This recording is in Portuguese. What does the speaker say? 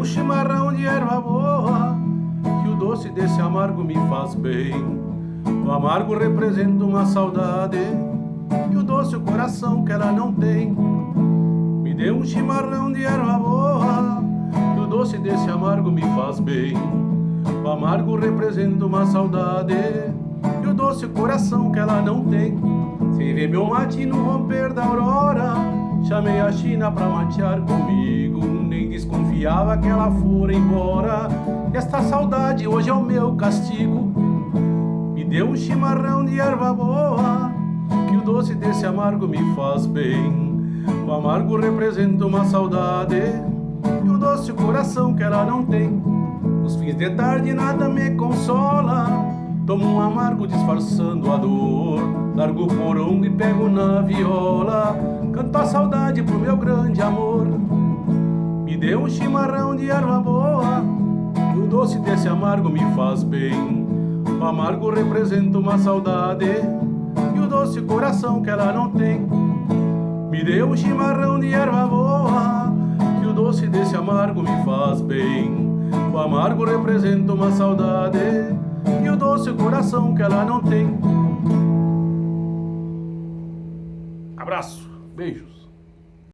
um chimarrão de erva boa, que o doce desse amargo me faz bem. O amargo representa uma saudade, e o doce o coração que ela não tem. Me dê um chimarrão de erva boa, que o doce desse amargo me faz bem. O amargo representa uma saudade, e o doce o coração que ela não tem. Sem ver meu mate no romper da aurora, chamei a China pra matear comigo. Nem desconfiava que ela fora embora, e esta saudade hoje é o meu castigo. Me dê um chimarrão de erva boa, que o doce desse amargo me faz bem. O amargo representa uma saudade, e o doce o coração que ela não tem. Os fins de tarde nada me consola, tomo um amargo disfarçando a dor. Largo o porongo e pego na viola, canto a saudade pro meu grande amor. Me dê um chimarrão de erva boa, que o doce desse amargo me faz bem. O amargo representa uma saudade, e o doce coração que ela não tem. Me dê um chimarrão de erva boa, que o doce desse amargo me faz bem. O amargo representa uma saudade, e o doce coração que ela não tem. Abraço, beijos.